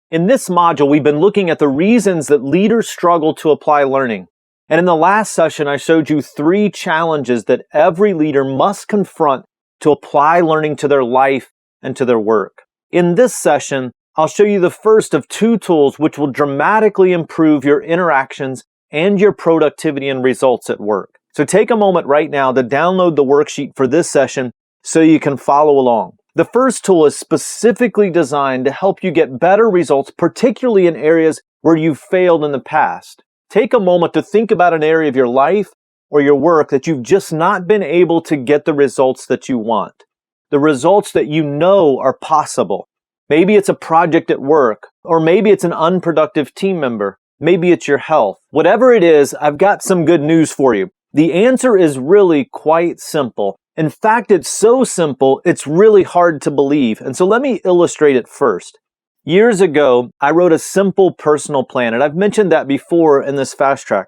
In this module, we've been looking at the reasons that leaders struggle to apply learning. And in the last session, I showed you 3 challenges that every leader must confront to apply learning to their life and to their work. In this session, I'll show you the first of 2 tools which will dramatically improve your interactions and your productivity and results at work. So take a moment right now to download the worksheet for this session so you can follow along. The first tool is specifically designed to help you get better results, particularly in areas where you've failed in the past. Take a moment to think about an area of your life or your work that you've just not been able to get the results that you want. The results that you know are possible. Maybe it's a project at work, or maybe it's an unproductive team member. Maybe it's your health. Whatever it is, I've got some good news for you. The answer is really quite simple. In fact, it's so simple, it's really hard to believe. And so let me illustrate it first. Years ago, I wrote a simple personal plan, and I've mentioned that before in this fast track.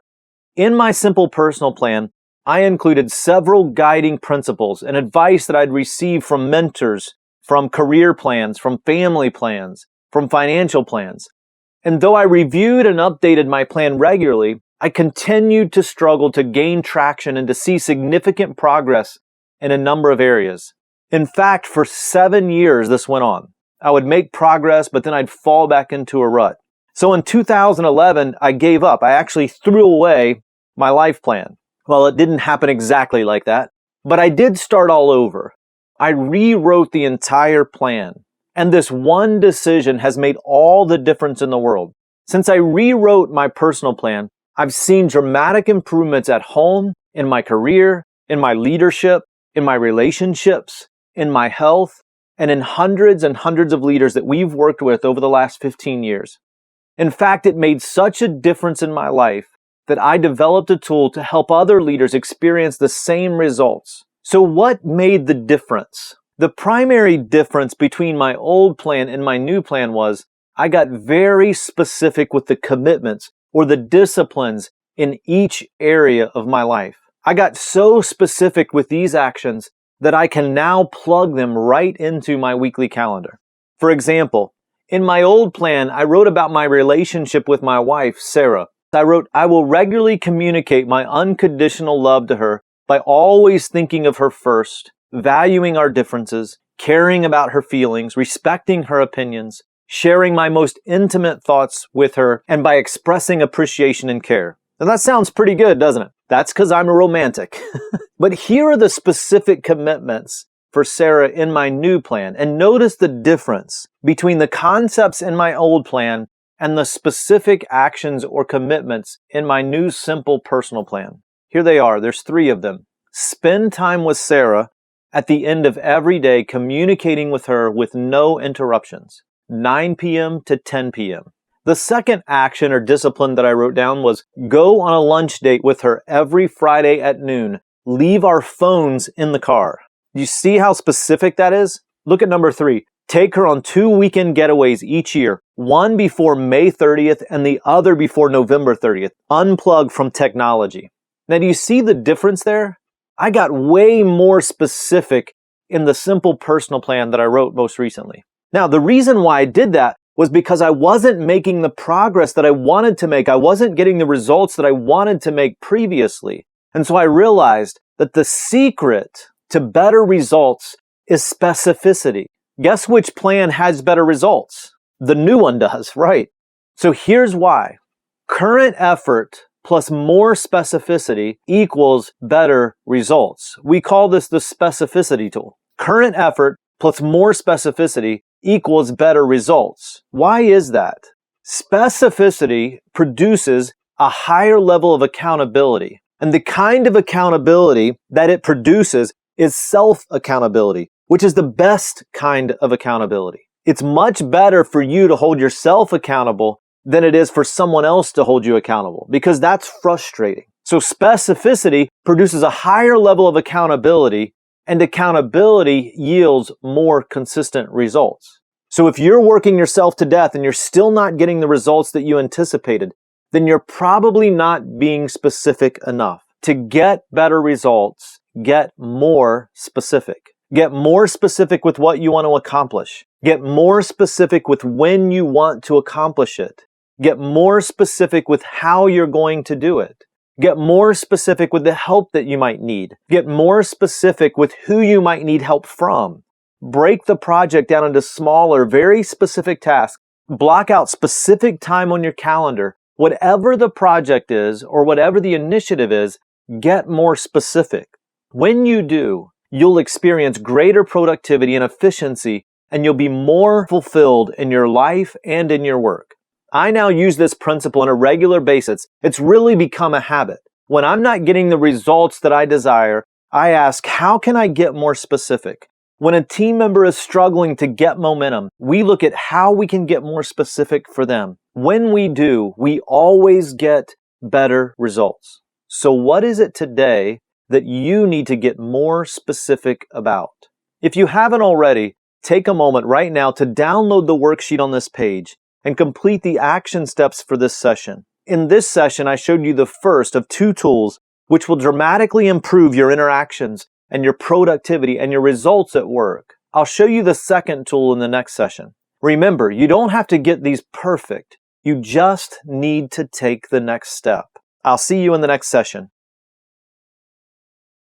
In my simple personal plan, I included several guiding principles and advice that I'd received from mentors, from career plans, from family plans, from financial plans. And though I reviewed and updated my plan regularly, I continued to struggle to gain traction and to see significant progress in a number of areas. In fact, for 7 years this went on. I would make progress, but then I'd fall back into a rut. So in 2011, I gave up. I actually threw away my life plan. Well, it didn't happen exactly like that, but I did start all over. I rewrote the entire plan. And this one decision has made all the difference in the world. Since I rewrote my personal plan, I've seen dramatic improvements at home, in my career, in my leadership, in my relationships, in my health, and in hundreds and hundreds of leaders that we've worked with over the last 15 years. In fact, it made such a difference in my life that I developed a tool to help other leaders experience the same results. So what made the difference? The primary difference between my old plan and my new plan was I got very specific with the commitments or the disciplines in each area of my life. I got so specific with these actions that I can now plug them right into my weekly calendar. For example, in my old plan, I wrote about my relationship with my wife, Sarah. I wrote, I will regularly communicate my unconditional love to her by always thinking of her first, valuing our differences, caring about her feelings, respecting her opinions, sharing my most intimate thoughts with her, and by expressing appreciation and care. And that sounds pretty good, doesn't it? That's because I'm a romantic. But here are the specific commitments for Sarah in my new plan. And notice the difference between the concepts in my old plan and the specific actions or commitments in my new simple personal plan. Here they are. There's 3 of them. Spend time with Sarah at the end of every day, communicating with her with no interruptions. 9 p.m. to 10 p.m. The second action or discipline that I wrote down was go on a lunch date with her every Friday at noon. Leave our phones in the car. You see how specific that is? Look at number 3. Take her on 2 weekend getaways each year, one before May 30th and the other before November 30th. Unplug from technology. Now, do you see the difference there? I got way more specific in the simple personal plan that I wrote most recently. Now, the reason why I did that was because I wasn't making the progress that I wanted to make. I wasn't getting the results that I wanted to make previously. And so I realized that the secret to better results is specificity. Guess which plan has better results? The new one does, right? So here's why. Current effort plus more specificity equals better results. We call this the specificity tool. Current effort plus more specificity equals better results. Why is that? Specificity produces a higher level of accountability. And the kind of accountability that it produces is self-accountability, which is the best kind of accountability. It's much better for you to hold yourself accountable than it is for someone else to hold you accountable, because that's frustrating. So specificity produces a higher level of accountability, and accountability yields more consistent results. So if you're working yourself to death and you're still not getting the results that you anticipated, then you're probably not being specific enough. To get better results, get more specific. Get more specific with what you want to accomplish. Get more specific with when you want to accomplish it. Get more specific with how you're going to do it. Get more specific with the help that you might need. Get more specific with who you might need help from. Break the project down into smaller, very specific tasks. Block out specific time on your calendar. Whatever the project is or whatever the initiative is, get more specific. When you do, you'll experience greater productivity and efficiency, and you'll be more fulfilled in your life and in your work. I now use this principle on a regular basis. It's really become a habit. When I'm not getting the results that I desire, I ask, how can I get more specific? When a team member is struggling to get momentum, we look at how we can get more specific for them. When we do, we always get better results. So what is it today that you need to get more specific about? If you haven't already, take a moment right now to download the worksheet on this page and complete the action steps for this session. In this session, I showed you the first of 2 tools which will dramatically improve your interactions and your productivity and your results at work. I'll show you the second tool in the next session. Remember, you don't have to get these perfect. You just need to take the next step. I'll see you in the next session.